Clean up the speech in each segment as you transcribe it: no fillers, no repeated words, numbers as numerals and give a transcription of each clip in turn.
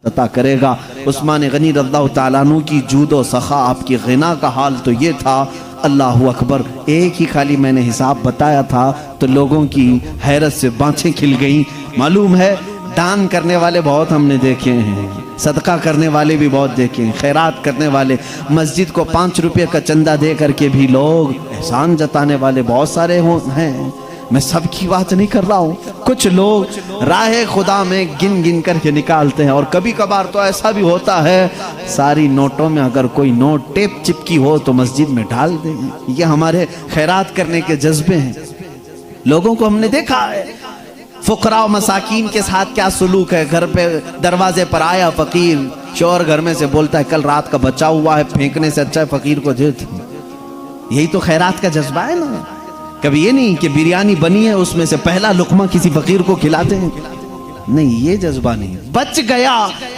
عطا کرے گا۔ عثمان غنی رضی اللہ تعالیٰ عنہ کی جود و سخا، آپ کی غنا کا حال تو یہ تھا، اللہ اکبر، ایک ہی خالی میں نے حساب بتایا تھا تو لوگوں کی حیرت سے بانچیں کھل گئیں۔ معلوم ہے دان کرنے والے بہت ہم نے دیکھے ہیں، صدقہ کرنے والے بھی بہت دیکھے ہیں، خیرات کرنے والے، مسجد کو 5 روپے کا چندہ دے کر کے بھی لوگ احسان جتانے والے بہت سارے ہیں۔ میں سب کی بات نہیں کر رہا ہوں، کچھ لوگ راہ خدا میں گن گن کر کے نکالتے ہیں، اور کبھی کبھار تو ایسا بھی ہوتا ہے ساری نوٹوں میں اگر کوئی نوٹ ٹیپ چپکی ہو تو مسجد میں ڈال دیں۔ یہ ہمارے خیرات کرنے کے جذبے ہیں۔ لوگوں کو ہم نے دیکھا ہے فقراء و مساکین کے ساتھ کیا سلوک ہے۔ گھر پہ دروازے پر آیا فقیر، شوہر گھر میں سے بولتا ہے کل رات کا بچا ہوا ہے، پھینکنے سے اچھا ہے فقیر کو دے دو۔ یہی تو خیرات کا جذبہ ہے نا۔ کبھی یہ نہیں کہ بریانی بنی ہے اس میں سے پہلا لقمہ کسی فقیر کو کھلاتے ہیں، نہیں، یہ جذبہ نہیں۔ بچ گیا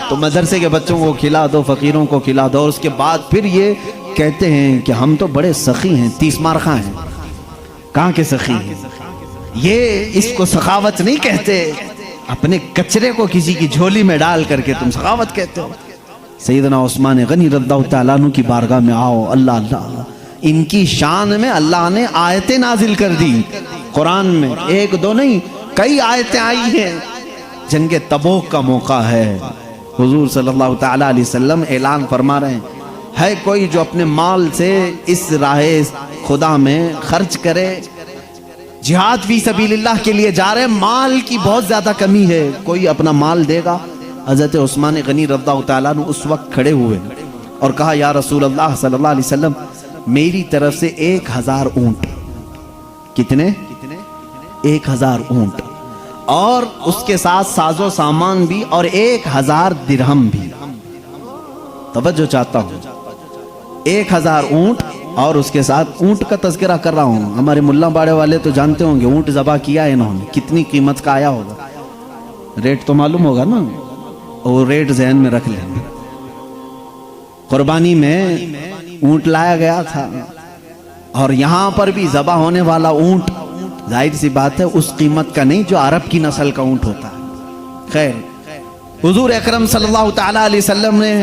تو مدرسے کے بچوں کو کھلا دو، فقیروں کو کھلا دو، اور اس کے بعد پھر یہ کہتے ہیں کہ ہم تو بڑے سخی ہیں، 30 مارخاں ہیں۔ کہاں کے سخی ہیں؟ یہ اس کو سخاوت نہیں کہتے، اپنے کچرے کو کسی کی جھولی میں ڈال کر کے تم سخاوت کہتے ہو۔ سیدنا عثمان غنی رضی اللہ تعالیٰ عنہ کی بارگاہ میں آؤ، اللہ اللہ، ان کی شان میں اللہ نے آیتیں نازل کر دی، قرآن میں ایک دو نہیں کئی آیتیں آئی ہیں۔ جنگ تبوک کا موقع ہے، حضور صلی اللہ تعالیٰ علیہ وسلم اعلان فرما رہے ہیں، ہے کوئی جو اپنے مال سے اس راہ خدا میں خرچ کرے، جہاد فی سبیل اللہ کے لیے جا رہے، مال کی بہت زیادہ کمی ہے، کوئی اپنا مال دے گا؟ حضرت عثمان غنی رضی اللہ تعالیٰ عنہ اس وقت کھڑے ہوئے اور کہا یا رسول اللہ صلی اللہ علیہ وسلم، میری طرف سے 1000 اونٹ۔ کتنے؟ 1000 اونٹ، اور اس کے ساتھ ساز و سامان بھی، اور 1000 درہم بھی۔ توجہ چاہتا ہوں، 1000 اونٹ اور اس کے ساتھ اونٹ کا تذکرہ کر رہا ہوں۔ ہمارے ملا باڑے والے تو جانتے ہوں گے اونٹ ذبح کیا ہے انہوں نے، کتنی قیمت کا آیا ہوگا، ریٹ تو معلوم ہوگا نا، وہ ریٹ ذہن میں رکھ لیں۔ قربانی میں اونٹ لایا گیا تھا، اور یہاں پر بھی ذبح ہونے والا اونٹ ظاہر سی بات ہے اس قیمت کا نہیں جو عرب کی نسل کا اونٹ ہوتا ہے۔ خیر، حضور اکرم صلی اللہ تعالیٰ علیہ وسلم نے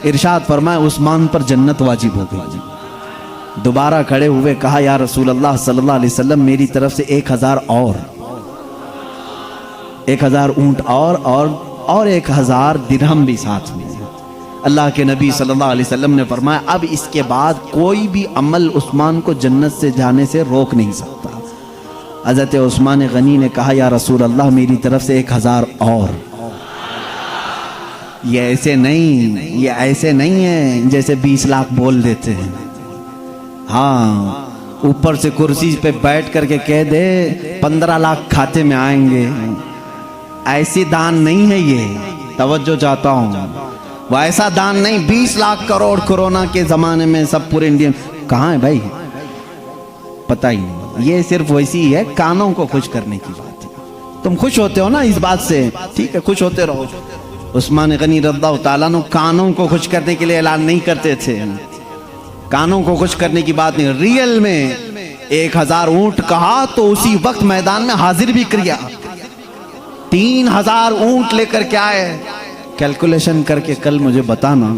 ارشاد فرمایا عثمان پر جنت واجب ہو گئی۔ دوبارہ کھڑے ہوئے کہا یا رسول اللہ صلی اللہ علیہ وسلم، میری طرف سے 1000 اور 1000 اونٹ اور 1000 درہم بھی ساتھ میں۔ اللہ کے نبی صلی اللہ علیہ وسلم نے فرمایا اب اس کے بعد کوئی بھی عمل عثمان کو جنت سے جانے سے روک نہیں سکتا۔ حضرت عثمان غنی نے کہا یا رسول اللہ، میری طرف سے 1000 اور۔ یہ ایسے نہیں ہے جیسے 20 لاکھ بول دیتے ہیں، ہاں اوپر سے کرسی پہ بیٹھ کر کے کہہ دے 15 لاکھ کھاتے میں آئیں گے، ایسی دان نہیں ہے یہ، توجہ چاہتا ہوں، وہ ایسا دان نہیں۔ 20 لاکھ کروڑ کورونا کے زمانے میں سب پورے انڈیا کہاں ہے بھائی؟ پتہ ہی نہیں۔ یہ صرف ویسی ہے کانوں کو خوش کرنے کی بات ہے، تم خوش ہوتے ہو نا اس بات سے، ٹھیک ہے خوش ہوتے رہو۔ عثمان غنی رضی اللہ تعالیٰ عنہ کانوں کو خوش کرنے کے لیے اعلان نہیں کرتے تھے، کانوں کو خوش کرنے کی بات نہیں، ریئل میں 1000 اونٹ کہا تو اسی وقت میدان میں حاضر بھی کیا، 3000 اونٹ لے کر کے آئے۔ کیلکولیشن کر کے کل مجھے بتانا،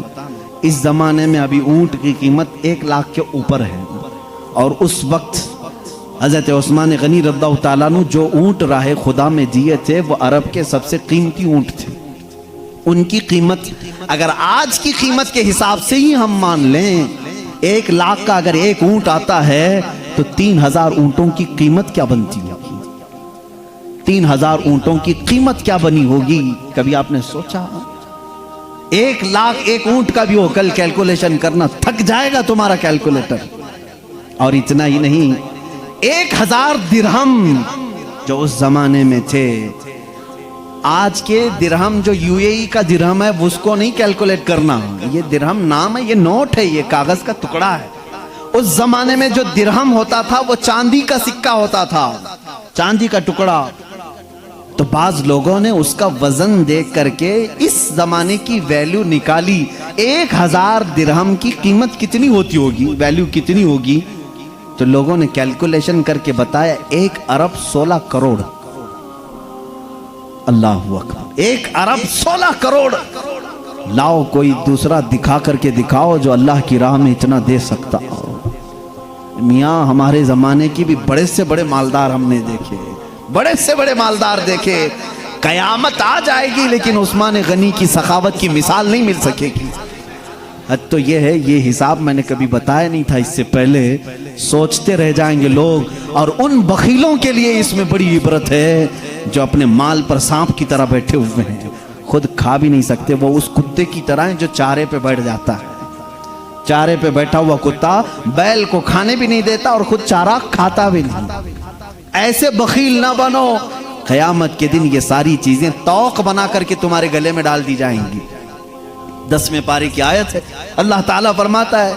اس زمانے میں ابھی اونٹ کی قیمت 1 لاکھ کے اوپر ہے، اور اس وقت حضرت عثمان غنی رضی اللہ تعالیٰ عنہ جو اونٹ راہ خدا میں دیے تھے وہ عرب کے سب سے قیمتی اونٹ تھے۔ ان کی قیمت اگر آج کی قیمت کے حساب سے ہی ہم مان لیں، 1 لاکھ کا اگر ایک اونٹ آتا ہے تو 3000 اونٹوں کی قیمت کیا بنتی ہوگی؟ 3000 اونٹوں کی قیمت کیا بنی ہوگی؟ کبھی آپ نے سوچا؟ 1 لاکھ ایک اونٹ کا بھی ہو، کل کیلکولیشن کرنا تھک جائے گا تمہارا کیلکولیٹر۔ اور اتنا ہی نہیں، 1000 درہم جو اس زمانے میں تھے، آج کے درہم جو یو اے ای کا درہم ہے اس کو نہیں کیلکولیٹ کرنا، یہ درہم نام ہے، یہ نوٹ ہے، یہ کاغذ کا ٹکڑا ہے۔ اس زمانے میں جو درہم ہوتا تھا وہ چاندی کا سکہ ہوتا تھا، چاندی کا ٹکڑا۔ تو بعض لوگوں نے اس کا وزن دیکھ کر کے اس زمانے کی ویلیو نکالی، 1000 درہم کی قیمت کتنی ہوتی ہوگی، ویلیو کتنی ہوگی؟ تو لوگوں نے کیلکولیشن کر کے بتایا 1 ارب 16 کروڑ۔ اللہ اکبر، 1 ارب 16 کروڑ۔ لاؤ کوئی دوسرا دکھا کر کے دکھاؤ جو اللہ کی راہ میں اتنا دے سکتا ہو۔ میاں ہمارے زمانے کی بھی بڑے سے بڑے مالدار ہم نے دیکھے، بڑے سے بڑے مالدار دیکھے، قیامت آ جائے گی لیکن عثمان غنی کی سخاوت کی مثال نہیں مل سکے گی۔ حد تو یہ ہے، یہ حساب میں نے کبھی بتایا نہیں تھا اس سے پہلے، سوچتے رہ جائیں گے لوگ۔ اور ان بخیلوں کے لیے اس میں بڑی عبرت ہے جو اپنے مال پر سانپ کی طرح بیٹھے ہوئے ہیں، خود کھا بھی نہیں سکتے، وہ اس کتے کی طرح ہیں جو چارے پہ بیٹھ جاتا ہے۔ چارے پہ بیٹھا ہوا کتا بیل کو کھانے بھی نہیں دیتا اور خود چارہ کھاتا بھی نہیں۔ ایسے بخیل نہ بنو، قیامت کے دن یہ ساری چیزیں توق بنا کر کے تمہارے گلے میں ڈال دی جائیں گی۔ 10ویں پارے کی آیت ہے، اللہ تعالیٰ فرماتا ہے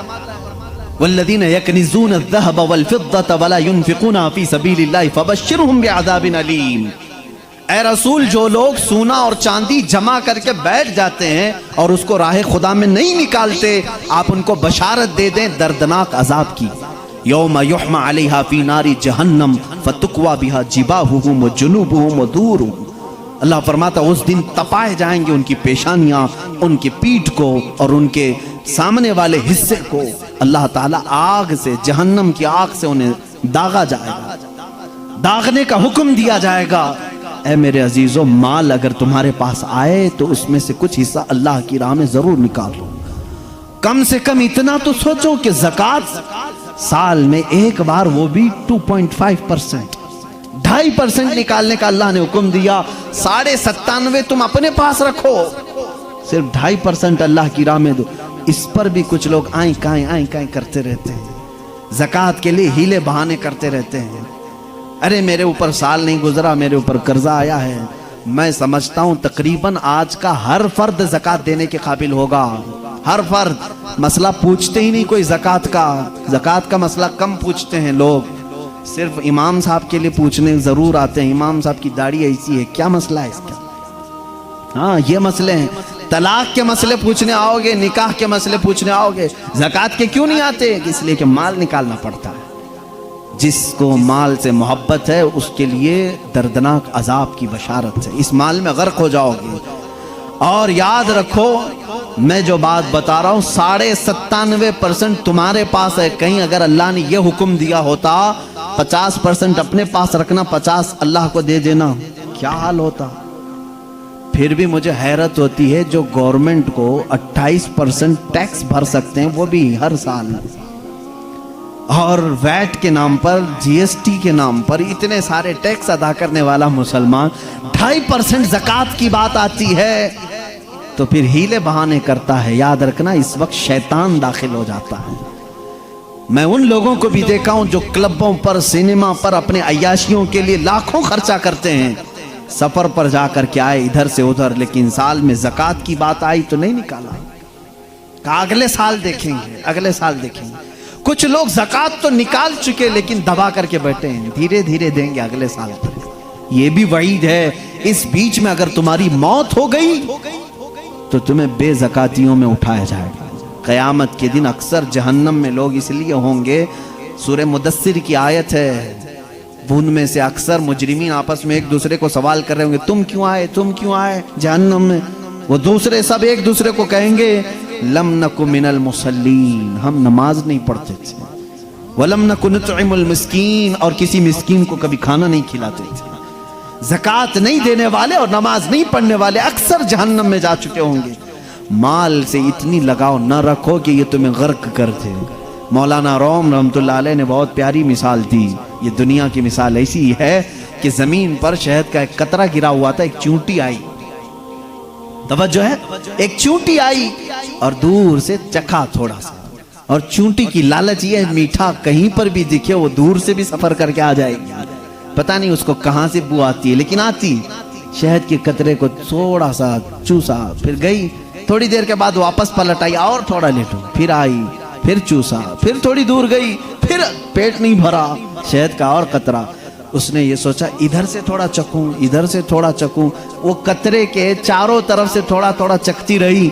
والذین یکنزون الذهب والفضة ولا ينفقونها فی سبیل اللہ فبشرهم بعذاب علیم۔ اے رسول، جو لوگ سونا اور چاندی جمع کر کے بیٹھ جاتے ہیں اور اس کو راہ خدا میں نہیں نکالتے، آپ ان کو بشارت دے دیں دردناک عذاب کی۔ یوم یحمى علیہا فی نار جہنم فتقوی بہا جباہہم وجنوبہم ودورہم۔ اللہ فرماتا اس دن تپائے جائیں گے ان کی پیشانیاں، ان کی پیٹھ کو اور ان کے سامنے والے حصے کو، اللہ تعالیٰ آگ سے، جہنم کی آگ سے انہیں داغا جائے گا، داغنے کا حکم دیا جائے گا۔ اے میرے عزیزو، مال اگر تمہارے پاس آئے تو اس میں سے کچھ حصہ اللہ کی راہ میں ضرور نکالو۔ کم سے کم اتنا تو سوچو کہ زکوٰۃ سال میں ایک بار، وہ بھی 2.5%، 2.5% نکالنے کا اللہ نے حکم دیا۔ 97.5 تم اپنے پاس رکھو، صرف 2.5% اللہ کی راہ میں دو۔ اس پر بھی کچھ لوگ آئیں کائیں کرتے رہتے ہیں، زکوٰۃ کے لیے ہیلے بہانے کرتے رہتے ہیں۔ ارے میرے اوپر سال نہیں گزرا، میرے اوپر قرضہ آیا ہے۔ میں سمجھتا ہوں تقریباً آج کا ہر فرد زکوٰۃ دینے کے قابل ہوگا، ہر فرد۔ مسئلہ پوچھتے ہی نہیں کوئی زکوٰۃ کا، زکوٰۃ کا مسئلہ کم پوچھتے ہیں لوگ، صرف امام صاحب کے لیے پوچھنے ضرور آتے ہیں، امام صاحب کی داڑھی ایسی ہے، کیا مسئلہ ہے اس کا؟ ہاں یہ مسئلے ہیں۔ طلاق کے مسئلے پوچھنے آؤ گے، نکاح کے مسئلے پوچھنے آؤ گے، زکوٰۃ کے کیوں نہیں آتے؟ اس لیے کہ مال نکالنا پڑتا ہے۔ جس کو مال سے محبت ہے اس کے لیے دردناک عذاب کی بشارت ہے، اس مال میں غرق ہو جاؤ گے۔ اور یاد رکھو، میں جو بات بتا رہا ہوں 97.5% تمہارے پاس ہے۔ کہیں اگر اللہ نے یہ حکم دیا ہوتا 50% اپنے پاس رکھنا، 50 اللہ کو دے دینا، کیا حال ہوتا؟ پھر بھی مجھے حیرت ہوتی ہے جو گورنمنٹ کو 28% ٹیکس بھر سکتے ہیں، وہ بھی ہر سال، اور ویٹ کے نام پر، جی ایس ٹی کے نام پر اتنے سارے ٹیکس ادا کرنے والا مسلمان 2.5% زکوٰۃ کی بات آتی ہے تو پھر ہیلے بہانے کرتا ہے۔ یاد رکھنا اس وقت شیطان داخل ہو جاتا ہے۔ میں ان لوگوں کو بھی دیکھا ہوں جو کلبوں پر، سینما پر اپنے عیاشیوں کے لیے لاکھوں خرچہ کرتے ہیں، سفر پر جا کر کے آئے ادھر سے ادھر، لیکن سال میں زکوٰۃ کی بات آئی تو نہیں نکالا، کہا اگلے سال دیکھیں گے، اگلے سال دیکھیں گے۔ کچھ لوگ زکوٰۃ تو نکال چکے لیکن دبا کر کے بیٹھے ہیں، دھیرے دھیرے دیں گے اگلے سال تک۔ یہ بھی وعید ہے، اس بیچ میں اگر تمہاری موت ہو گئی تو تمہیں بے زکاتیوں میں اٹھایا جائے گا۔ قیامت کے دن اکثر جہنم میں لوگ اس لیے ہوں گے، سورہ مدثر کی آیت ہے، ان میں سے اکثر مجرمین آپس میں ایک دوسرے کو سوال کر رہے ہوں گے، تم کیوں آئے جہنم میں؟ وہ دوسرے سب ایک دوسرے کو کہیں گے لم نک من المصلین، ہم نماز نہیں پڑھتے تھے، ولم نک نطعم المسکین، اور کسی مسکین کو کبھی کھانا نہیں کھلاتے تھے۔ زکوٰۃ نہیں دینے والے اور نماز نہیں پڑھنے والے اکثر جہنم میں جا چکے ہوں گے۔ مال سے اتنی لگاؤ نہ رکھو کہ یہ تمہیں غرق کر دے۔ مولانا روم رحمۃ اللہ علیہ نے بہت پیاری مثال دی۔ یہ دنیا کی مثال ایسی ہے کہ زمین پر شہد کا ایک قطرہ گرا ہوا تھا، ایک چونٹی آئی، توجہ ہے، ایک چونٹی آئی اور دور سے چکھا تھوڑا سا، اور چونٹی کی لالچ یہ ہے میٹھا کہیں پر بھی دکھے وہ دور سے بھی سفر کر کے آ جائے گی، پتہ نہیں اس کو کہاں سے بو آتی ہے لیکن آتی۔ شہد کے قطرے کو تھوڑا سا چوسا، پھر گئی، تھوڑی دیر کے بعد واپس پلٹ آئی، اور تھوڑا لیٹو، پھر آئی، پھر چوسا، پھر تھوڑی دور گئی، پھر پیٹ نہیں بھرا شہد کا اور قطرہ۔ اس نے یہ سوچا ادھر سے تھوڑا چکوں، ادھر سے تھوڑا چکوں، وہ قطرے کے چاروں طرف سے تھوڑا تھوڑا چکتی رہی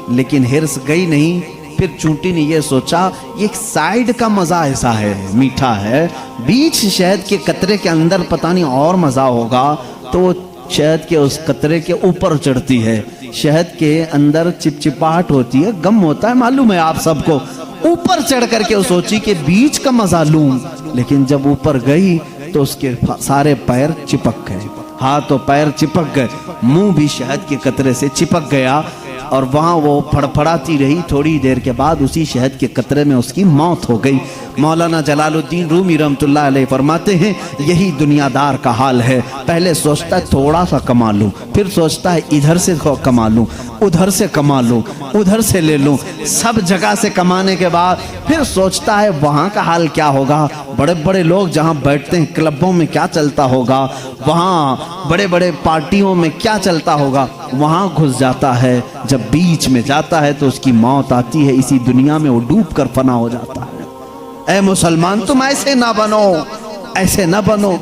لیکن ہرس گئی نہیں۔ پھر چونٹی نے یہ سوچا یہ ایک سائیڈ کا مزہ ایسا ہے، میٹھا ہے، بیچ شہد کے قطرے کے اندر پتہ نہیں اور مزہ ہوگا، تو وہ شہد کے اس قطرے کے اوپر چڑھتی ہے، شہد کے اندر چپچپاہٹ ہوتی ہے، گم ہوتا ہے، معلوم ہے آپ سب کو، اوپر چڑھ کر کے وہ سوچی کہ بیچ کا مزہ لوں، لیکن جب اوپر گئی تو اس کے سارے پیر چپک گئے، ہاتھ و پیر چپک گئے، منہ بھی شہد کے قطرے سے چپک گیا، اور وہاں وہ پھڑپھڑاتی رہی۔ تھوڑی دیر کے بعد اسی شہد کے قطرے میں اس کی موت ہو گئی۔ مولانا جلال الدین رومی رحمۃ اللہ علیہ فرماتے ہیں یہی دنیا دار کا حال ہے، پہلے سوچتا ہے تھوڑا سا کما لوں، پھر سوچتا ہے ادھر سے کما لوں، ادھر سے کما لوں، ادھر سے لے لوں، سب جگہ سے کمانے کے بعد پھر سوچتا ہے وہاں کا حال کیا ہوگا، بڑے بڑے لوگ جہاں بیٹھتے ہیں کلبوں میں کیا چلتا ہوگا، وہاں بڑے بڑے پارٹیوں میں کیا چلتا ہوگا، وہاں گھس جاتا ہے۔ جب بیچ میں جاتا ہے تو اس کی موت آتی ہے، اسی دنیا میں وہ ڈوب کر فنا ہو جاتا ہے۔ اے مسلمان تم ایسے نہ بنو، ایسے نہ بنو،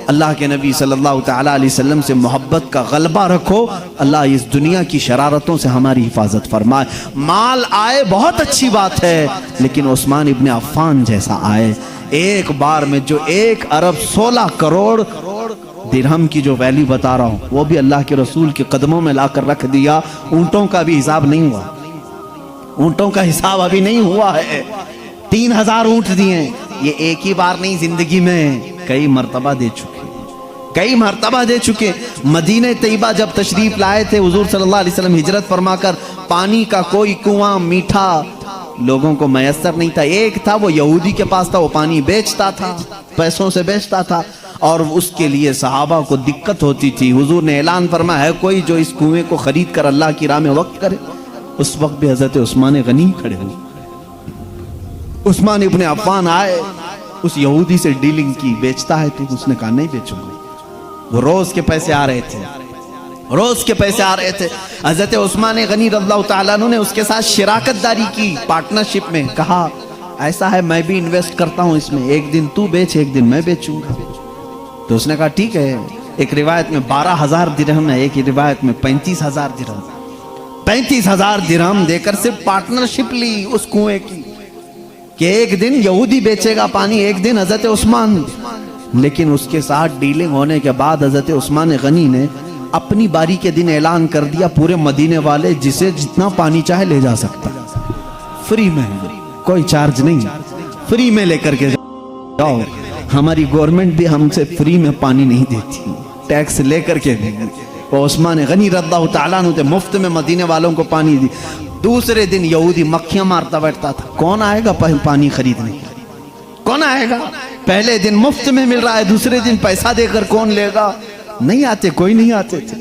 اللہ کے نبی صلی اللہ تعالیٰ علیہ وسلم سے محبت کا غلبہ رکھو، اللہ اس دنیا کی شرارتوں سے ہماری حفاظت فرمائے۔ مال آئے بہت اچھی بات ہے، لیکن عثمان ابن عفان جیسا آئے، ایک بار میں جو 1 ارب 16 کروڑ درہم کی جو ویلیو بتا رہا ہوں وہ بھی اللہ کے رسول کے قدموں میں لا کر رکھ دیا۔ اونٹوں کا بھی حساب نہیں ہوا، اونٹوں کا حساب ابھی نہیں ہوا ہے، 3000 اونٹ دیے، یہ ایک ہی بار نہیں، زندگی میں کئی مرتبہ دے چکے، کئی مرتبہ دے چکے۔ مدینہ طیبہ جب تشریف لائے تھے حضور صلی اللہ علیہ وسلم ہجرت فرما کر، پانی کا کوئی کنواں میٹھا لوگوں کو میسر نہیں تھا، ایک تھا وہ یہودی کے پاس تھا، وہ پانی بیچتا تھا، پیسوں سے بیچتا تھا، اور اس کے لیے صحابہ کو دقت ہوتی تھی۔ حضور نے اعلان فرمایا ہے کوئی جو اس کنویں کو خرید کر اللہ کی راہ میں وقف کرے۔ اس وقت بھی حضرت عثمان غنی کھڑے ہوئے، عثمان ابن عفان آئے، اس یہودی سے ڈیلنگ کی، بیچتا ہے تو اس نے کہا نہیں بیچوں گا، وہ روز کے پیسے آ رہے تھے، روز کے پیسے آ رہے تھے۔ حضرت عثمان غنی رضی اللہ تعالیٰ عنہ نے اس کے ساتھ شراکت داری کی، پارٹنرشپ میں، کہا ایسا ہے میں بھی انویسٹ کرتا ہوں اس میں، ایک دن تو بیچ ایک دن میں بیچوں گا۔ تو اس نے کہا ٹھیک ہے، ایک روایت میں 12,000 درہم ہے، ایک روایت میں 35,000 درہم، 35,000 درہم دے کر صرف پارٹنرشپ لی اس کنویں کی، کہ ایک دن یہودی بیچے گا پانی، ایک دن حضرت عثمان۔ لیکن اس کے ساتھ ڈیلنگ ہونے کے بعد حضرت عثمان غنی نے اپنی باری کے دن اعلان کر دیا پورے مدینے والے جسے جتنا پانی چاہے لے جا سکتا، فری میں، کوئی چارج نہیں، فری میں لے کر کے جاؤ۔ ہماری گورنمنٹ بھی ہم سے فری میں پانی نہیں دیتی، ٹیکس لے کر کے بھی۔ وہ عثمان غنی رضی اللہ تعالیٰ عنہ مفت میں مدینے والوں کو پانی دی۔ دوسرے دن یہودی مکھیاں مارتا بیٹھتا تھا، کون آئے گا پانی خریدنے، کون آئے گا؟ پہلے دن مفت میں مل رہا ہے، دوسرے دن پیسہ دے کر کون لے گا؟ نہیں آتے، کوئی نہیں آتے تھے۔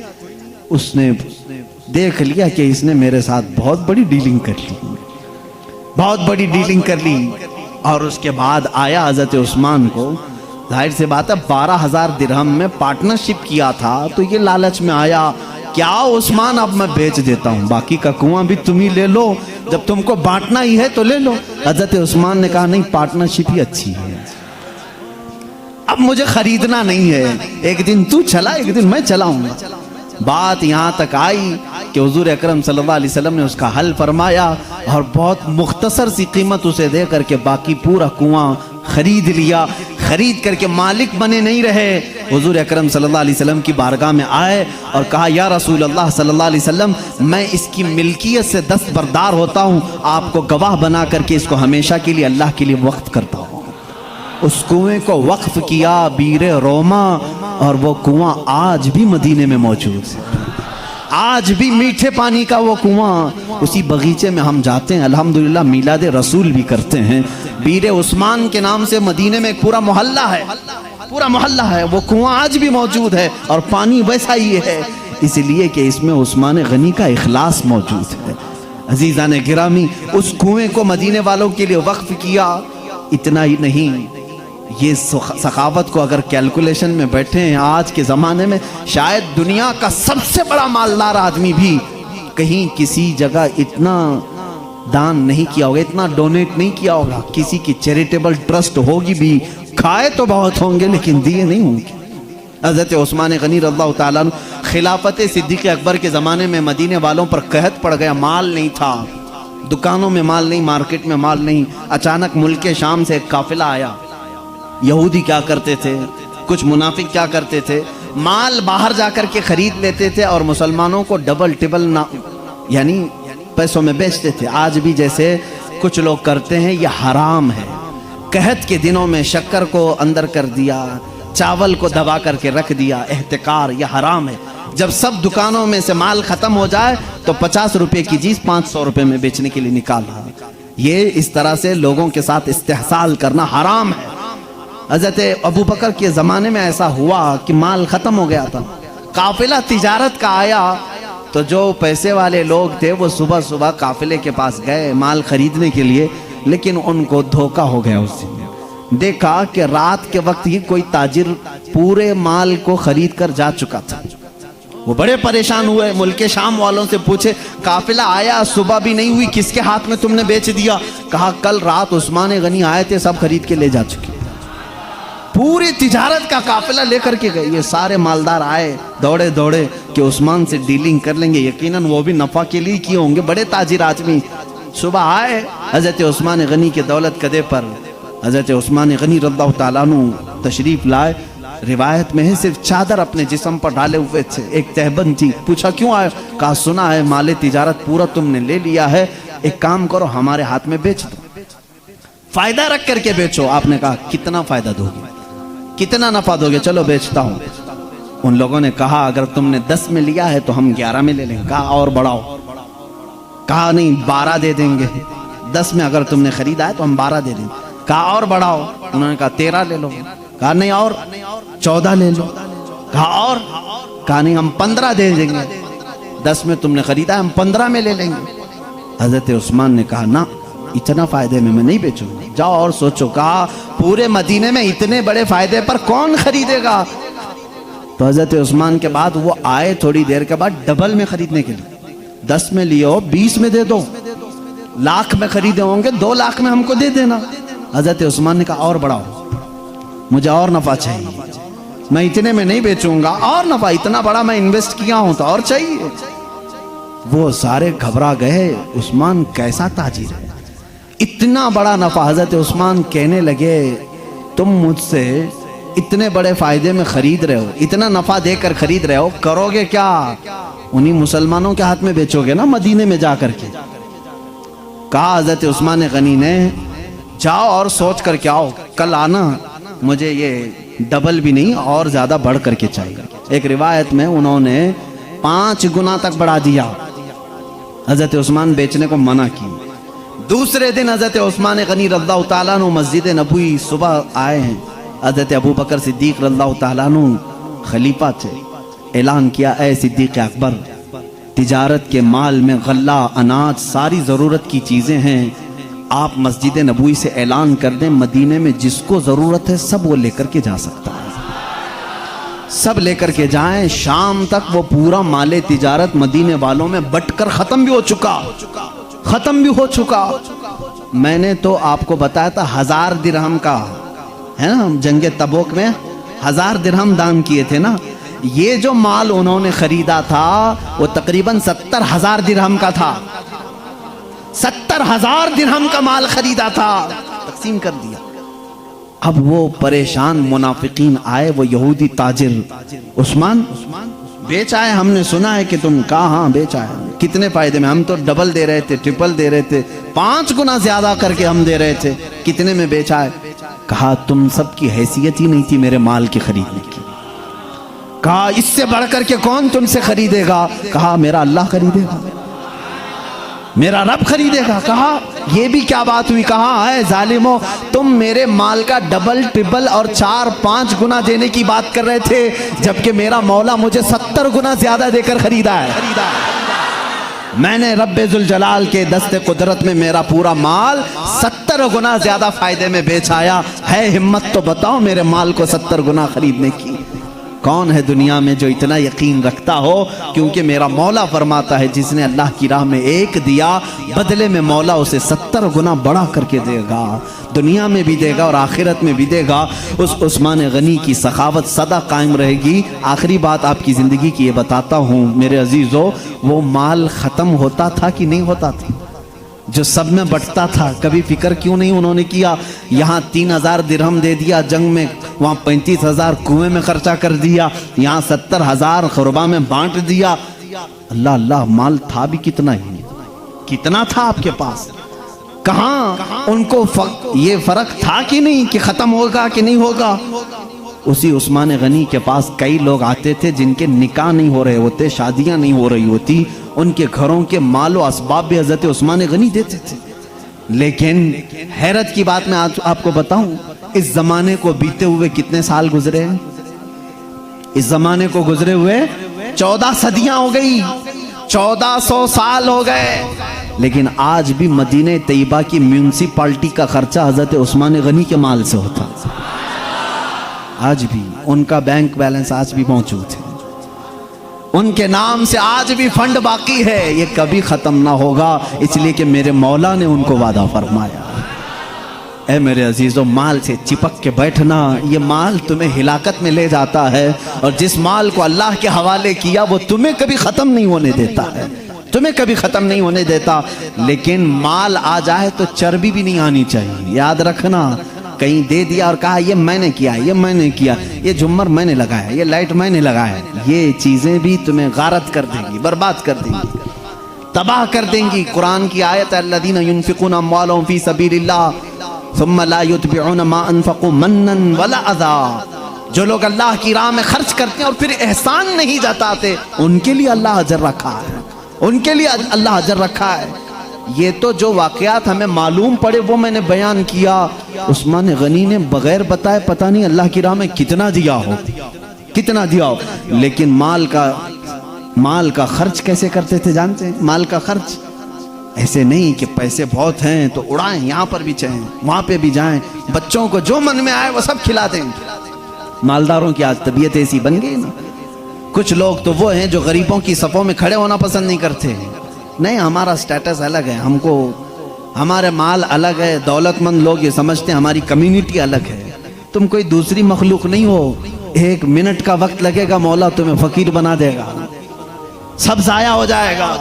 اس نے دیکھ لیا کہ اس نے میرے ساتھ بہت بڑی ڈیلنگ کر لی، بہت بڑی ڈیلنگ کر لی، اور اس کے بعد آیا حضرت عثمان کو، ظاہر سے بات ہے 12,000 درہم میں پارٹنرشپ کیا تھا، تو یہ لالچ میں آیا کیا عثمان اب میں بیچ دیتا ہوں، باقی کا کنواں بھی تم ہی لے لو، جب تم کو بانٹنا ہی ہے تو لے لو۔ حضرت عثمان نے کہا نہیں، پارٹنرشپ ہی اچھی ہے، اب مجھے خریدنا نہیں ہے، ایک دن تو چلا ایک دن میں چلاؤں گا۔ بات یہاں تک آئی کہ حضور اکرم صلی اللہ علیہ وسلم نے اس کا حل فرمایا، اور بہت مختصر سی قیمت اسے دے کر کے باقی پورا کنواں خرید لیا۔ خرید کر کے مالک بنے نہیں رہے، حضور اکرم صلی اللہ علیہ وسلم کی بارگاہ میں آئے اور کہا یا رسول اللہ صلی اللہ علیہ وسلم، میں اس کی ملکیت سے دستبردار ہوتا ہوں، آپ کو گواہ بنا کر کے اس کو ہمیشہ کے لیے اللہ کے لیے وقف کرتا ہوں۔ اس کنویں کو وقف کیا بیر روما، اور وہ کنواں آج بھی مدینے میں موجود ہے، آج بھی میٹھے پانی کا وہ کنواں۔ اسی بغیچے میں ہم جاتے ہیں، الحمدللہ میلاد رسول بھی کرتے ہیں، بیر عثمان کے نام سے مدینے میں ایک پورا محلہ ہے، پورا محلہ ہے، وہ کنواں آج بھی موجود ہے، اور پانی ویسا ہی ہے، اس لیے کہ اس میں عثمان غنی کا اخلاص موجود ہے۔ عزیزان گرامی، اس کنویں کو مدینے والوں کے لیے وقف کیا۔ اتنا ہی نہیں، یہ سخاوت کو اگر کیلکولیشن میں بیٹھے ہیں آج کے زمانے میں، شاید دنیا کا سب سے بڑا مالدار آدمی بھی کہیں کسی جگہ اتنا دان نہیں کیا ہوگا، اتنا ڈونیٹ نہیں کیا ہوگا، کسی کی چیریٹیبل ٹرسٹ ہوگی بھی، کھائے تو بہت ہوں گے لیکن دیے نہیں ہوں گے۔ حضرت عثمان غنی رضی اللہ تعالیٰ عنہ خلافت صدیق اکبر کے زمانے میں مدینے والوں پر قحط پڑ گیا، مال نہیں تھا، دکانوں میں مال نہیں، مارکیٹ میں مال نہیں۔ اچانک ملک شام سے ایک قافلہ آیا۔ یہودی کیا کرتے تھے، کچھ منافق کیا کرتے تھے، مال باہر جا کر کے خرید لیتے تھے اور مسلمانوں کو ڈبل ٹبل یعنی پیسوں میں بیچتے تھے. آج بھی جیسے کچھ لوگ کرتے ہیں یہ حرام ہے. قحط کے دنوں میں شکر کو اندر کر دیا, چاول کو دبا کر کے رکھ دیا, احتکار, یہ حرام ہے. جب سب دکانوں میں سے مال ختم ہو جائے تو 50 روپے کی چیز 500 روپے میں بیچنے کے لیے نکال رہا. یہ اس طرح سے لوگوں کے ساتھ استحصال کرنا حرام ہے. حضرت ابو بکر کے زمانے میں ایسا ہوا کہ مال ختم ہو گیا تھا. قافلہ تجارت کا آیا تو جو پیسے والے لوگ تھے وہ صبح صبح قافلے کے پاس گئے مال خریدنے کے لیے, لیکن ان کو دھوکہ ہو گیا. اس دن دیکھا کہ رات کے وقت ہی کوئی تاجر پورے مال کو خرید کر جا چکا تھا. وہ بڑے پریشان ہوئے, ملک شام والوں سے پوچھے قافلہ آیا صبح بھی نہیں ہوئی, کس کے ہاتھ میں تم نے بیچ دیا؟ کہا کل رات عثمان غنی آئے تھے, سب خرید کے لے جا چکے. پوری تجارت کا قافلہ لے کر کے گئے. یہ سارے مالدار آئے دوڑے دوڑے کہ عثمان سے ڈیلنگ کر لیں گے, یقیناً وہ بھی نفع کے لیے کیے ہوں گے, بڑے تاجر آدمی. صبح آئے, حضرت عثمان غنی کے دولت قدے پر حضرت عثمان غنی رضی اللہ تعالیٰ عنہ تشریف لائے. روایت میں ہے صرف چادر اپنے جسم پر ڈالے ہوئے تھے, ایک تہبند تھی. پوچھا کیوں آئے؟ کہا سنا ہے مال تجارت پورا تم نے لے لیا ہے, ایک کام کرو ہمارے ہاتھ میں بیچ دو, فائدہ رکھ کر کے بیچو. آپ نے کہا کتنا فائدہ دو گے, کتنا نفع دو گے؟ چلو بیچتا ہوں. ان لوگوں نے کہا اگر تم نے 10 میں لیا ہے تو ہم 11 میں لے لیں. کہا اور بڑھاؤ. کہا نہیں 12 دے دیں گے. 10 میں اگر تم نے خریدا ہے تو ہم 12 دے دیں. کہا اور بڑھاؤ. انہوں نے کہا 13 لے لو. کہا نہیں اور 14 لے لو. کہا اور, کہا نہیں ہم 15 دے دیں گے. 10 میں تم نے خریدا ہے, ہم 15 میں لے لیں گے. حضرت عثمان نے کہا نہ, اتنا فائدے میں نہیں بیچوں, جاؤ اور سوچو. کہا پورے مدینے میں اتنے بڑے فائدے پر کون خریدے گا؟ تو حضرت عثمان کے بعد وہ آئے تھوڑی دیر کے بعد ڈبل میں خریدنے کے لیے. 10 میں لیو 20 میں دے دو, لاکھ میں خریدے ہوں گے 2 لاکھ میں ہم کو دے دینا. حضرت عثمان نے کہا اور بڑھاؤ, مجھے اور نفع چاہیے, میں اتنے میں نہیں بیچوں گا, اور نفع, اتنا بڑا میں انویسٹ کیا ہوں تو اور چاہیے. وہ سارے گھبرا گئے, عثمان کیسا تاجر ہے, اتنا بڑا نفع. حضرت عثمان کہنے لگے تم مجھ سے اتنے بڑے فائدے میں خرید رہے ہو, اتنا نفع دے کر خرید رہے ہو, کرو گے کیا؟ انہی مسلمانوں کے ہاتھ میں بیچو گے نا مدینے میں جا کر کے. کہا حضرت عثمان غنی نے جاؤ اور سوچ کر کے آؤ, کل آنا, مجھے یہ ڈبل بھی نہیں اور زیادہ بڑھ کر کے چاہیے. ایک روایت میں انہوں نے 5 گنا تک بڑھا دیا. حضرت عثمان بیچنے کو منع کی. دوسرے دن حضرت عثمان غنی رضی اللہ تعالیٰ عنہ مسجد نبوی صبح آئے ہیں. حضرت ابو بکر صدیق رضی اللہ تعالیٰ عنہ خلیفہ تھے. اعلان کیا اے صدیق اکبر, تجارت کے مال میں غلہ, اناج, ساری ضرورت کی چیزیں ہیں, آپ مسجد نبوی سے اعلان کر دیں مدینے میں جس کو ضرورت ہے سب وہ لے کر کے جا سکتا ہے. سب لے کر کے جائیں. شام تک وہ پورا مال تجارت مدینے والوں میں بٹ کر ختم بھی ہو چکا. میں نے تو آپ کو بتایا تھا 1000 درہم کا ہے نا, جنگ تبوک میں 1000 درہم دان کیے تھے نا. یہ جو مال انہوں نے خریدا تھا وہ تقریباً 70,000 درہم کا تھا. 70,000 درہم کا مال خریدا تھا, تقسیم کر دیا. اب وہ پریشان منافقین آئے, وہ یہودی تاجر, عثمان بیچ آئے, ہم نے سنا ہے کہ تم. کہا ہاں بیچ آئے. کتنے فائدے میں؟ ہم تو ڈبل دے رہے تھے, ٹرپل دے رہے تھے, 5 گنا زیادہ کر کے ہم دے رہے تھے, کتنے میں بیچ آئے؟ کہا تم سب کی حیثیت ہی نہیں تھی میرے مال کی خریدنے کی. کہا اس سے بڑھ کر کے کون تم سے خریدے گا؟ کہا میرا اللہ خریدے گا, میرا رب خریدے گا. کہا یہ بھی کیا بات ہوئی؟ کہا اے ظالمو, تم میرے مال کا ڈبل ٹرپل اور 4-5 گنا دینے کی بات کر رہے تھے, جبکہ میرا مولا مجھے 70 گنا زیادہ دے کر خریدا ہے. میں نے رب ذوالجلال کے دست قدرت میں میرا پورا مال 70 گنا زیادہ فائدے میں بیچ آیا ہے. ہمت تو بتاؤ میرے مال کو 70 گنا خریدنے کی. کون ہے دنیا میں جو اتنا یقین رکھتا ہو؟ کیونکہ میرا مولا فرماتا ہے جس نے اللہ کی راہ میں 1 دیا, بدلے میں مولا اسے 70 گنا بڑھا کر کے دے گا, دنیا میں بھی دے گا اور آخرت میں بھی دے گا. اس عثمان غنی کی سخاوت سدا قائم رہے گی. آخری بات آپ کی زندگی کی یہ بتاتا ہوں میرے عزیزو, وہ مال ختم ہوتا تھا کہ نہیں ہوتا تھا؟ جو سب میں بٹتا تھا, کبھی فکر کیوں نہیں انہوں نے کیا؟ یہاں 3000 درہم دے دیا, جنگ میں وہاں 35,000 کنویں میں خرچہ کر دیا، یہاں 70,000 خربہ میں بانٹ دیا۔ اللہ اللہ، مال تھا بھی کتنا ہی، کتنا تھا آپ کے پاس؟ کہاں ان کو یہ فرق تھا کہ نہیں کہ ختم ہوگا کہ نہیں ہوگا؟ اسی عثمان غنی کے پاس کئی لوگ آتے تھے جن کے نکاح نہیں ہو رہے ہوتے، شادیاں نہیں ہو رہی ہوتی، ان کے گھروں کے مال و اسباب بھی حضرت عثمان غنی دیتے تھے۔ لیکن حیرت کی بات میں آج آپ کو بتاؤں، اس زمانے کو بیتے ہوئے کتنے سال گزرے ہیں؟ اس زمانے کو گزرے ہوئے 14 صدیاں ہو گئی، 1400 سال ہو گئے، لیکن آج بھی مدینہ طیبہ کی میونسپلٹی کا خرچہ حضرت عثمان غنی کے مال سے ہوتا۔ آج بھی ان کا بینک بیلنس آج بھی موجود ہے، ان کے نام سے آج بھی فنڈ باقی ہے، یہ کبھی ختم نہ ہوگا، اس لیے کہ میرے مولا نے ان کو وعدہ فرمایا۔ اے میرے عزیزو، مال سے چپک کے بیٹھنا، یہ مال تمہیں ہلاکت میں لے جاتا ہے، اور جس مال کو اللہ کے حوالے کیا وہ تمہیں کبھی ختم نہیں ہونے دیتا ہے، تمہیں کبھی ختم نہیں ہونے دیتا۔ لیکن مال آ جائے تو چربی بھی نہیں آنی چاہیے، یاد رکھنا۔ کہیں دے دیا اور کہا یہ میں نے کیا، یہ میں نے کیا، یہ جھمر میں نے لگایا، یہ لائٹ میں نے لگایا، یہ چیزیں بھی تمہیں غارت کر دیں گی، برباد کر دیں گی، تباہ کر دیں گی۔ قرآن کی آیت ہے الذین ينفقون اموالهم فی سبیل اللہ ثم لا يتبعون ما انفقوا منا ولا اذى، جو لوگ اللہ کی راہ میں خرچ کرتے ہیں اور پھر احسان نہیں جتاتے، ان کے لیے اللہ اجر رکھا ہے، ان کے لیے اللہ اجر رکھا ہے۔ یہ تو جو واقعات ہمیں معلوم پڑے وہ میں نے بیان کیا۔ عثمان غنی نے بغیر بتائے پتہ نہیں اللہ کی راہ میں کتنا دیا ہو، کتنا دیا ہو، لیکن مال کا خرچ کیسے کرتے تھے جانتے ہیں؟ مال کا خرچ ایسے نہیں کہ پیسے بہت ہیں تو اڑائیں، یہاں پر بھی چاہیں وہاں پہ بھی جائیں، بچوں کو جو من میں آئے وہ سب کھلا دیں۔ مالداروں کی آج طبیعت ایسی بن گئی نا۔ کچھ لوگ تو وہ ہیں جو غریبوں کی صفوں میں کھڑے ہونا پسند نہیں کرتے۔ نہیں، ہمارا سٹیٹس الگ ہے، ہم کو ہمارے مال الگ ہے، دولت مند لوگ یہ سمجھتے ہیں ہماری کمیونٹی الگ ہے۔ تم کوئی دوسری مخلوق نہیں ہو، 1 منٹ کا وقت لگے گا مولا تمہیں فقیر بنا دے گا، سب ضائع ہو جائے گا۔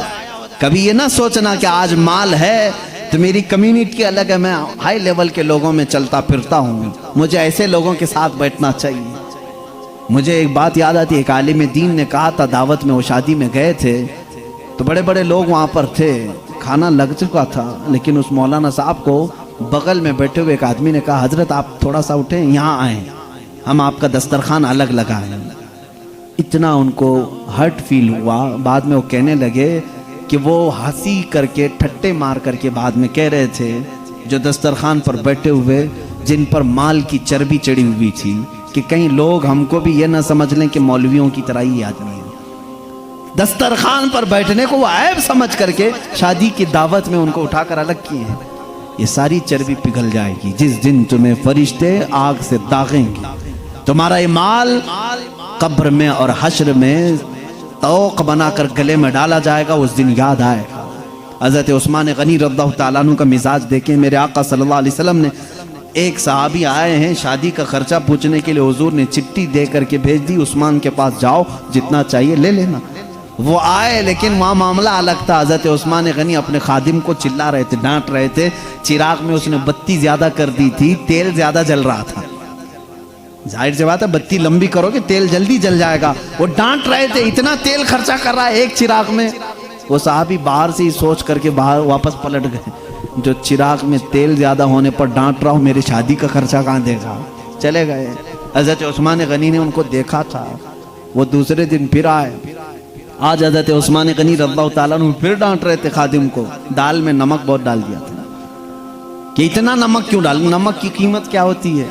کبھی یہ نہ سوچنا کہ آج مال ہے تو میری کمیونٹی الگ ہے، میں ہائی لیول کے لوگوں میں چلتا پھرتا ہوں، مجھے ایسے لوگوں کے ساتھ بیٹھنا چاہیے۔ مجھے ایک بات یاد آتی، ایک عالم دین نے کہا تھا، دعوت میں وہ شادی میں گئے تھے تو بڑے بڑے لوگ وہاں پر تھے، کھانا لگ چکا تھا، لیکن اس مولانا صاحب کو بغل میں بیٹھے ہوئے ایک آدمی نے کہا حضرت آپ تھوڑا سا اٹھیں، یہاں آئیں، ہم آپ کا دسترخوان الگ لگائیں۔ اتنا ان کو ہرٹ فیل ہوا، بعد میں وہ کہنے لگے کہ وہ ہنسی کر کے ٹھٹے مار کر کے بعد میں کہہ رہے تھے جو دسترخوان پر بیٹھے ہوئے جن پر مال کی چربی چڑھی ہوئی تھی کہ کہیں لوگ ہم کو بھی یہ نہ سمجھ لیں کہ مولویوں کی طرح ہی آدمی ہے۔ دسترخوان پر بیٹھنے کو وہ عیب سمجھ کر کے شادی کی دعوت میں ان کو اٹھا کر الگ کیے ہیں۔ یہ ساری چربی پگھل جائے گی جس دن تمہیں فرشتے آگ سے داغیں گے، تمہارا یہ مال قبر میں اور حشر میں توق بنا کر گلے میں ڈالا جائے گا، اس دن یاد آئے گا۔ حضرت عثمان غنی رضی اللہ تعالیٰ عنہ کا مزاج دیکھیں، میرے آقا صلی اللہ علیہ وسلم نے، ایک صحابی آئے ہیں شادی کا خرچہ پوچھنے کے لیے، حضور نے چٹھی دے کر کے بھیج دی، عثمان کے پاس جاؤ جتنا چاہیے لے لینا۔ وہ آئے لیکن وہاں معاملہ الگ تھا۔ حضرت عثمان غنی اپنے خادم کو چلا رہے تھے، ڈانٹ رہے تھے، چراغ میں اس نے بتی زیادہ کر دی تھی، تیل زیادہ جل رہا تھا۔ ظاہر سی بات ہے بتی لمبی کرو گے تیل جلدی جل جائے گا، وہ ڈانٹ رہے تھے اتنا تیل خرچہ کر رہا ہے ایک چراغ میں۔ وہ صحابی باہر سے ہی سوچ کر کے باہر واپس پلٹ گئے، جو چراغ میں تیل زیادہ ہونے پر ڈانٹ رہا ہوں میری شادی کا خرچہ کہاں دے گا، چلے گئے۔ حضرت عثمان غنی نے ان کو دیکھا تھا، وہ دوسرے دن پھر آئے۔ آج حضرت عثمان غنی رضی اللہ تعالیٰ عنہ پھر ڈانٹ رہے تھے خادم کو، دال میں نمک بہت ڈال دیا تھا کہ اتنا نمک کیوں ڈال، نمک کی قیمت کیا ہوتی ہے۔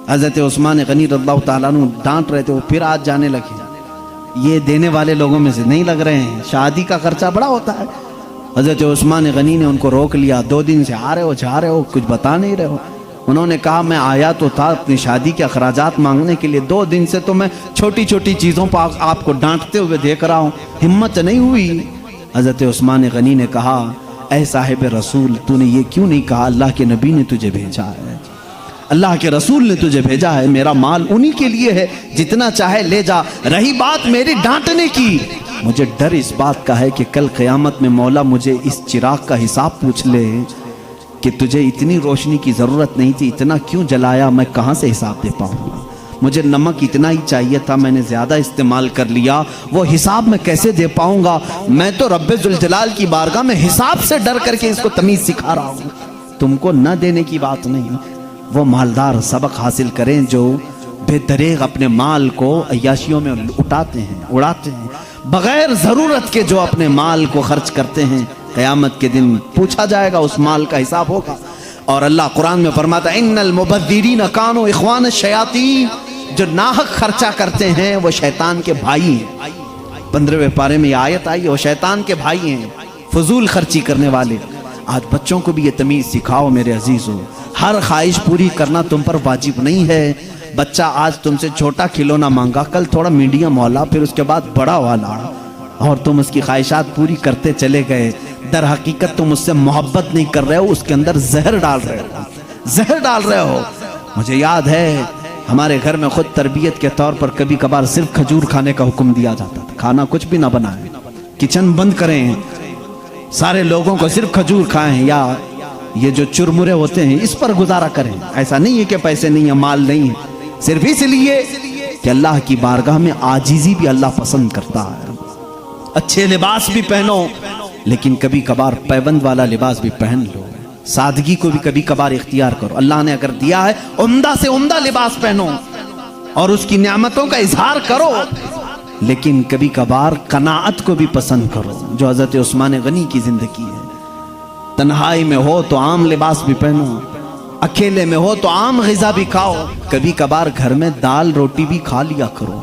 حضرت عثمان غنی رضی اللہ تعالیٰ عنہ ڈانٹ رہے تھے، وہ پھر آج جانے لگے، یہ دینے والے لوگوں میں سے نہیں لگ رہے ہیں، شادی کا خرچہ بڑا ہوتا ہے۔ حضرت عثمان غنی نے ان کو روک لیا، 2 دن سے آ رہے ہو جا رہے ہو کچھ بتا نہیں رہے ہو۔ انہوں نے کہا میں آیا تو تھا اپنی شادی کے اخراجات مانگنے کے لیے، 2 دن سے تو میں چھوٹی چھوٹی چیزوں پر آپ کو ڈانٹتے ہوئے دیکھ رہا ہوں، ہمت نہیں ہوئی۔ حضرت عثمان غنی نے کہا اے صاحب رسول، تو نے یہ کیوں نہیں کہا اللہ کے نبی نے تجھے بھیجا ہے، اللہ کے رسول نے تجھے بھیجا ہے، میرا مال انہی کے لیے ہے، جتنا چاہے لے جا۔ رہی بات میری ڈانٹنے کی، مجھے ڈر اس بات کا ہے کہ کل قیامت میں مولا مجھے اس چراغ کا حساب پوچھ لے کہ تجھے اتنی روشنی کی ضرورت نہیں تھی، اتنا کیوں جلایا، میں کہاں سے حساب دے پاؤں گا؟ مجھے نمک اتنا ہی چاہیے تھا، میں نے زیادہ استعمال کر لیا، وہ حساب میں کیسے دے پاؤں گا؟ میں تو رب ذوالجلال کی بارگاہ میں حساب سے ڈر کر کے اس کو تمیز سکھا رہا ہوں، تم کو نہ دینے کی بات نہیں۔ وہ مالدار سبق حاصل کریں جو بے دریغ اپنے مال کو عیاشیوں میں اڑاتے ہیں، بغیر ضرورت کے جو اپنے مال کو خرچ کرتے ہیں، قیامت کے دن پوچھا جائے گا، اس مال کا حساب ہوگا۔ اور اللہ قرآن میں فرماتا ہے ان المبذرین کانوا اخوان الشیاطین، جو ناحق خرچہ کرتے ہیں وہ شیطان کے بھائی ہیں۔ 15ویں پارے میں یہ آیت آئی، وہ شیطان کے بھائی ہیں، فضول خرچی کرنے والے۔ آج بچوں کو بھی یہ تمیز سکھاؤ میرے عزیزو، ہر خواہش پوری کرنا تم پر واجب نہیں ہے۔ بچہ آج تم سے چھوٹا کھلونا مانگا، کل تھوڑا میڈیم والا، پھر اس کے بعد بڑا والا، اور تم اس کی خواہشات پوری کرتے چلے گئے۔ در حقیقت تم اس سے محبت نہیں کر رہے ہو، اس کے اندر زہر ڈال رہے ہو۔ مجھے یاد ہے ہمارے گھر میں خود تربیت کے طور پر کبھی کبھار صرف کھجور کھانے کا حکم دیا جاتا تھا، کھانا کچھ بھی نہ بنائیں، کچن بند کریں، سارے لوگوں کو صرف کھجور کھائیں، یا یہ جو چرمرے ہوتے ہیں اس پر گزارا کریں۔ ایسا نہیں ہے کہ پیسے نہیں ہیں، مال نہیں ہے، صرف اس لیے کہ اللہ کی بارگاہ میں عاجزی بھی اللہ پسند کرتا ہے۔ اچھے لباس بھی پہنو، لیکن کبھی کبھار پیبند والا لباس بھی پہن لو، سادگی کو بھی کبھی کبھار اختیار کرو۔ اللہ نے اگر دیا ہے عمدہ سے عمدہ لباس پہنو اور اس کی نعمتوں کا اظہار کرو، لیکن کبھی کبھار قناعت کو بھی پسند کرو، جو حضرت عثمان غنی کی زندگی ہے۔ تنہائی میں ہو تو عام لباس بھی پہنو، اکیلے میں ہو تو عام غذا بھی کھاؤ، کبھی کبھار گھر میں دال روٹی بھی کھا لیا کرو،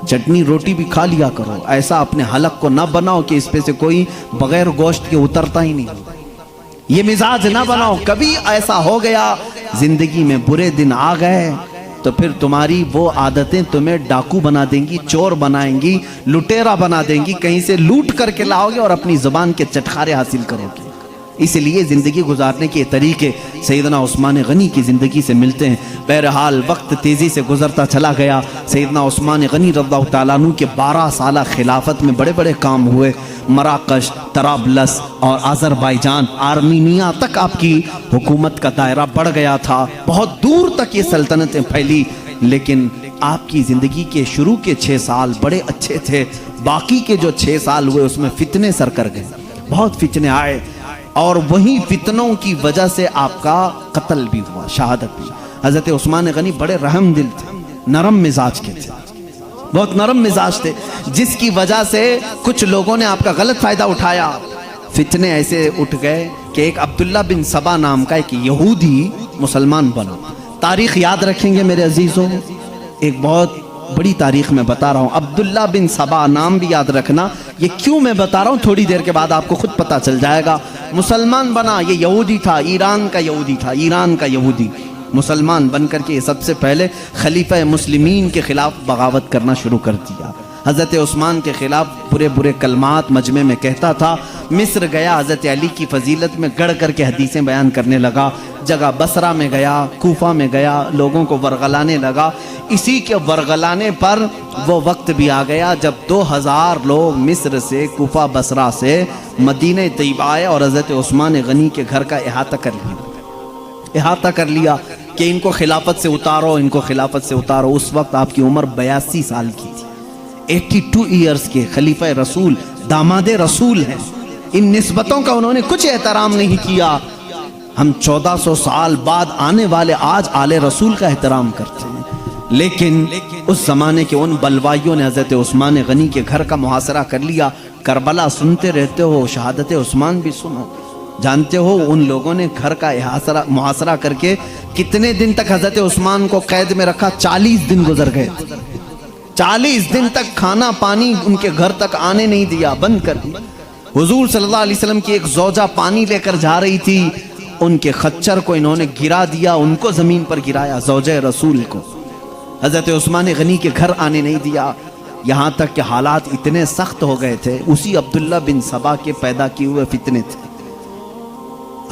چٹنی روٹی بھی کھا لیا کرو۔ ایسا اپنے حلق کو نہ بناؤ کہ اس پہ سے کوئی بغیر گوشت کے اترتا ہی نہیں، یہ مزاج نہ بناؤ۔ کبھی ایسا ہو گیا زندگی میں برے دن آ گئے تو پھر تمہاری وہ عادتیں تمہیں ڈاکو بنا دیں گی، چور بنائیں گی، لٹیرا بنا دیں گی، کہیں سے لوٹ کر کے لاؤ گے اور اپنی زبان کے چٹخارے حاصل کرو گے۔ اس لیے زندگی گزارنے کے طریقے سیدنا عثمان غنی کی زندگی سے ملتے ہیں۔ بہرحال وقت تیزی سے گزرتا چلا گیا۔ سیدنا عثمان غنی رضی اللہ تعالیٰ عنہ کے 12 سالہ خلافت میں بڑے بڑے کام ہوئے۔ مراکش، طرابلس اور آذربائیجان، آرمینیا تک آپ کی حکومت کا دائرہ بڑھ گیا تھا، بہت دور تک یہ سلطنتیں پھیلی۔ لیکن آپ کی زندگی کے شروع کے 6 سال بڑے اچھے تھے، باقی کے جو 6 سال ہوئے اس میں فتنے سر کر گئے، بہت فتنے آئے، اور وہی فتنوں کی وجہ سے آپ کا قتل بھی ہوا، شہادت بھی۔ حضرت عثمان غنی بڑے رحم دل تھے، نرم مزاج کے تھے، بہت نرم مزاج تھے، جس کی وجہ سے کچھ لوگوں نے آپ کا غلط فائدہ اٹھایا۔ فتنے ایسے اٹھ گئے کہ ایک عبداللہ بن سبا نام کا ایک یہودی مسلمان بنا۔ تاریخ یاد رکھیں گے میرے عزیزوں، ایک بہت بڑی تاریخ میں بتا رہا ہوں، عبداللہ بن سبا نام بھی یاد رکھنا۔ یہ کیوں میں بتا رہا ہوں تھوڑی دیر کے بعد آپ کو خود پتا چل جائے گا۔ مسلمان بنا، یہ یہودی تھا، ایران کا یہودی مسلمان بن کر کے یہ سب سے پہلے خلیفہ مسلمین کے خلاف بغاوت کرنا شروع کر دیا۔ حضرت عثمان کے خلاف برے برے کلمات مجمع میں کہتا تھا۔ مصر گیا، حضرت علی کی فضیلت میں گڑھ کر کے حدیثیں بیان کرنے لگا۔ جگہ بصرہ میں گیا، کوفہ میں گیا، لوگوں کو ورغلانے لگا۔ اسی کے ورغلانے پر وہ وقت بھی آ گیا جب 2000 لوگ مصر سے، کوفہ بصرہ سے مدینہ طیبہ آئے اور حضرت عثمان غنی کے گھر کا احاطہ کر لیا کہ ان کو خلافت سے اتارو۔ اس وقت آپ کی عمر 82 سال کی تھی، 82 ایئرز کے خلیفہ رسول، داماد رسول ہیں۔ ان نسبتوں کا انہوں نے کچھ احترام نہیں کیا۔ ہم 1400 سال بعد آنے والے آج آل رسول کا احترام کرتے ہیں، لیکن اس زمانے کے ان بلوائیوں نے حضرت عثمان غنی کے گھر کا محاصرہ کر لیا۔ کربلا سنتے رہتے ہو، شہادت عثمان بھی سنو۔ جانتے ہو ان لوگوں نے گھر کا محاصرہ کر کے کتنے دن تک حضرت عثمان کو قید میں رکھا؟ 40 دن گزر گئے، 40 دن تک کھانا پانی ان کے گھر تک آنے نہیں دیا، بند کر دیا۔ حضور صلی اللہ علیہ وسلم کی ایک زوجہ پانی لے کر جا رہی تھی، ان کے خچر کو انہوں نے گرا دیا، ان کو زمین پر گرایا، زوجہ رسول کو۔ حضرت عثمان غنی کے گھر آنے نہیں دیا، یہاں تک کہ حالات اتنے سخت ہو گئے تھے۔ اسی عبداللہ بن سبا کے پیدا کیے ہوئے فتنے تھے۔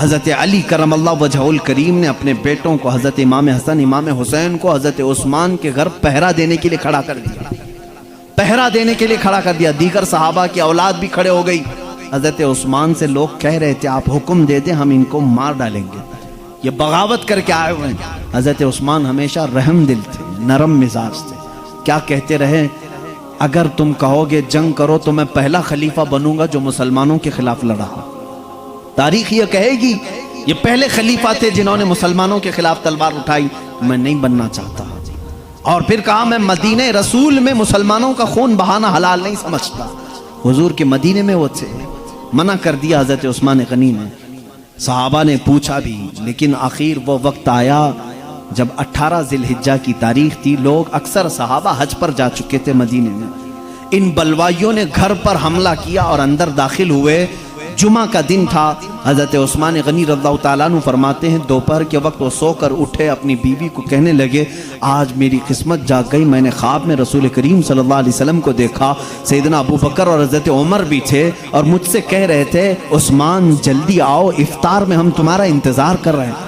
حضرت علی کرم اللہ وجہہ الکریم نے اپنے بیٹوں کو، حضرت امام حسن، امام حسین کو حضرت عثمان کے گھر پہرا دینے کے لیے کھڑا کر دیا، دیگر صحابہ کی اولاد بھی کھڑے ہو گئی۔ حضرت عثمان سے لوگ کہہ رہے تھے آپ حکم دے دیں ہم ان کو مار ڈالیں گے، یہ بغاوت کر کے آئے ہوئے ہیں۔ حضرت عثمان ہمیشہ رحم دل تھے، نرم مزاج تھے۔ کیا کہتے رہے؟ اگر تم کہو گے جنگ کرو تو میں پہلا خلیفہ بنوں گا جو مسلمانوں کے خلاف لڑا۔ تاریخ یہ کہے گی یہ پہلے خلیفہ تھے جنہوں نے مسلمانوں کے خلاف تلوار اٹھائی، میں نہیں بننا چاہتا۔ اور پھر کہا میں مدینہ رسول میں مسلمانوں کا خون بہانا حلال نہیں سمجھتا۔ حضور کے مدینے میں وہ تھے، منع کر دیا حضرت عثمان غنی نے۔ صحابہ نے پوچھا بھی، لیکن آخر وہ وقت آیا جب 18 ذی الحجہ کی تاریخ تھی، لوگ اکثر صحابہ حج پر جا چکے تھے مدینے میں۔ ان بلوائیوں نے گھر پر حملہ کیا اور اندر داخل ہوئے۔ جمعہ کا دن تھا۔ حضرت عثمان غنی رضی اللہ تعالیٰ عنہ فرماتے ہیں دوپہر کے وقت وہ سو کر اٹھے، اپنی بیوی کو کہنے لگے آج میری قسمت جاگ گئی، میں نے خواب میں رسول کریم صلی اللہ علیہ وسلم کو دیکھا، سیدنا ابو بکر اور حضرت عمر بھی تھے اور مجھ سے کہہ رہے تھے عثمان جلدی آؤ، افطار میں ہم تمہارا انتظار کر رہے ہیں۔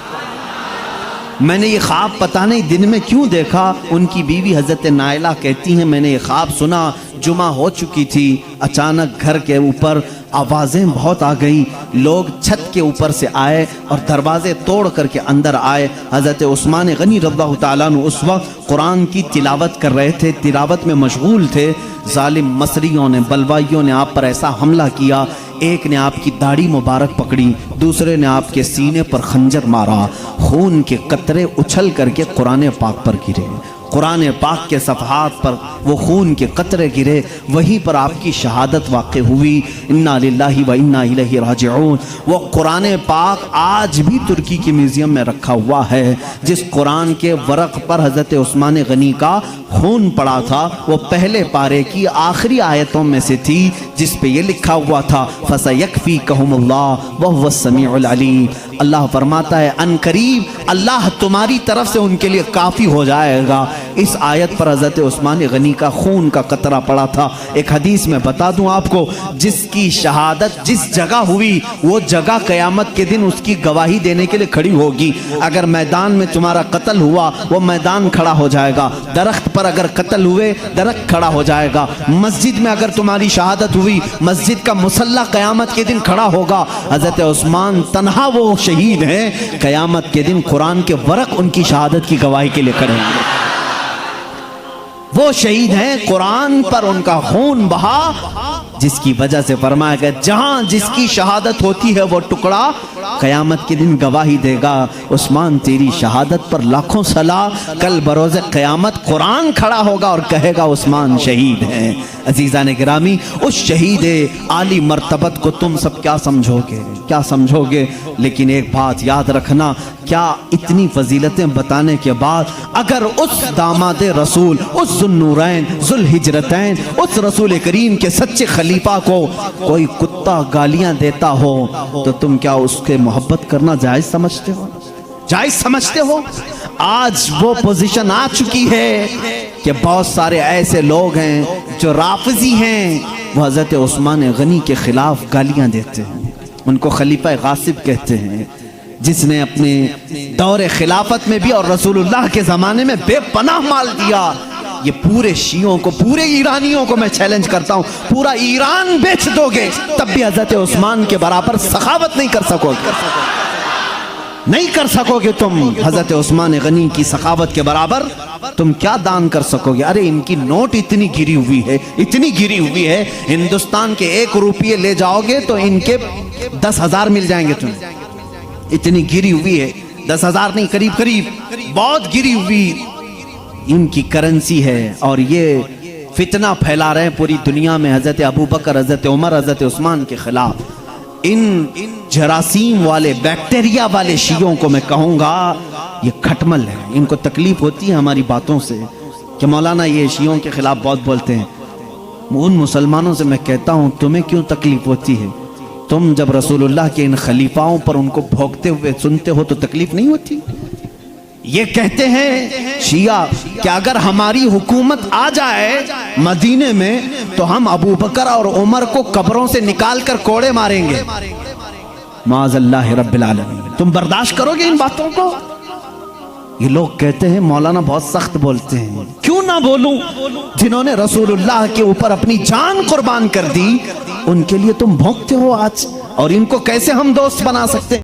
میں نے یہ خواب پتہ نہیں دن میں کیوں دیکھا۔ ان کی بیوی حضرت نائلہ کہتی ہیں میں نے یہ خواب سنا، جمعہ ہو چکی تھی، اچانک گھر کے اوپر آوازیں بہت آ گئی، لوگ چھت کے اوپر سے آئے اور دروازے توڑ کر کے اندر آئے۔ حضرت عثمان غنی رضی اللہ تعالیٰ عنہ اس وقت قرآن کی تلاوت کر رہے تھے، تلاوت میں مشغول تھے۔ ظالم مصریوں نے، بلوائیوں نے آپ پر ایسا حملہ کیا، ایک نے آپ کی داڑھی مبارک پکڑی، دوسرے نے آپ کے سینے پر خنجر مارا، خون کے قطرے اچھل کر کے قرآن پاک پر گرے، قرآن پاک کے صفحات پر وہ خون کے قطرے گرے، وہیں پر آپ کی شہادت واقع ہوئی۔ انا للہ و انا الیہ راجعون۔ وہ قرآن پاک آج بھی ترکی کے میوزیم میں رکھا ہوا ہے، جس قرآن کے ورق پر حضرت عثمان غنی کا خون پڑا تھا، وہ پہلے پارے کی آخری آیتوں میں سے تھی جس پہ یہ لکھا ہوا تھا فَسَيَكْفِيكَهُمُ اللَّهُ وَهُوَ السَّمِيعُ الْعَلِيمُ۔ اللہ فرماتا ہے ان قریب اللہ تمہاری طرف سے ان کے لیے کافی ہو جائے گا۔ اس آیت پر حضرت عثمان غنی کا خون کا قطرہ پڑا تھا۔ ایک حدیث میں بتا دوں آپ کو، جس کی شہادت جس جگہ ہوئی وہ جگہ قیامت کے دن اس کی گواہی دینے کے لیے کھڑی ہوگی۔ اگر میدان میں تمہارا قتل ہوا وہ میدان کھڑا ہو جائے گا، درخت پر اگر قتل ہوئے درخت کھڑا ہو جائے گا، مسجد میں اگر تمہاری شہادت ہوئی مسجد کا مصلی قیامت کے دن کھڑا ہوگا۔ حضرت عثمان تنہا وہ شہید ہیں، قیامت کے دن قرآن کے ورق ان کی شہادت کی گواہی کے لیے کھڑے ہیں۔ وہ شہید ہیں قرآن پر ان کا خون بہا، جس کی وجہ سے فرمایا گیا جہاں جس کی شہادت ہوتی ہے وہ ٹکڑا قیامت کے دن گواہی دے گا۔ عثمان تیری شہادت پر لاکھوں صلاح، کل بروز قیامت قرآن کھڑا ہوگا اور کہے گا عثمان شہید ہیں۔ عزیزان گرامی، اس شہید عالی مرتبت کو تم سب کیا سمجھو گے، کیا سمجھو گے؟ لیکن ایک بات یاد رکھنا، کیا اتنی فضیلتیں بتانے کے بعد اگر اس داماد رسول، اس ذوالنورین ذوالہجرتین، اس رسول کریم کے سچے خلیفہ کو کوئی کتا گالیاں دیتا ہو تو تم کیا اس کے محبت کرنا جائز سمجھتے ہو؟ جائز سمجھتے ہو؟ آج وہ پوزیشن آ چکی ہے کہ بہت سارے ایسے لوگ ہیں جو رافضی ہیں، وہ حضرت عثمان غنی کے خلاف گالیاں دیتے ہیں، ان کو خلیفہ غاصب کہتے ہیں، جس نے اپنے دور خلافت میں بھی اور رسول اللہ کے زمانے میں بے پناہ مال دیا۔ یہ پورے شیعوں کو، پورے ایرانیوں کو میں چیلنج کرتا ہوں، پورا ایران بیچ دو گے تب بھی حضرت عثمان کے برابر سخاوت نہیں کر سکو گے، نہیں کر سکو گے تم حضرت عثمان غنی کی سخاوت کے برابر۔ تم کیا دان کر سکو گے؟ ارے ان کی نوٹ اتنی گری ہوئی ہے، اتنی گری ہوئی ہے، ہندوستان کے 1 روپیے لے جاؤ گے تو ان کے 10,000 مل جائیں گے تمہیں، اتنی گری ہوئی ہے، 10,000 نہیں، قریب قریب بہت گری ہوئی ان کی کرنسی ہے۔ اور یہ فتنہ پھیلا رہے ہیں پوری دنیا میں حضرت ابو بکر، حضرت عمر، حضرت عثمان کے خلاف۔ ان جراثیم والے، بیکٹیریا والے شیعوں کو میں کہوں گا یہ کھٹمل ہے، ان کو تکلیف ہوتی ہے ہماری باتوں سے کہ مولانا یہ شیعوں کے خلاف بہت بولتے ہیں۔ ان مسلمانوں سے میں کہتا ہوں تمہیں کیوں تکلیف ہوتی ہے؟ تم جب رسول اللہ کے ان خلیفاؤں پر ان کو بھوکتے ہوئے سنتے ہو تو تکلیف نہیں ہوتی؟ یہ کہتے ہیں شیعہ کہ اگر ہماری حکومت آ جائے مدینے میں تو ہم ابو بکر اور عمر کو قبروں سے نکال کر کوڑے ماریں گے۔ معاذ اللہ رب العالمین، تم برداشت کرو گے ان باتوں کو؟ یہ لوگ کہتے ہیں مولانا بہت سخت بولتے ہیں، کیوں نہ بولوں؟ جنہوں نے رسول اللہ کے اوپر اپنی جان قربان کر دی ان کے لیے تم بھونکتے ہو آج، اور ان کو کیسے ہم دوست بنا سکتے ہیں؟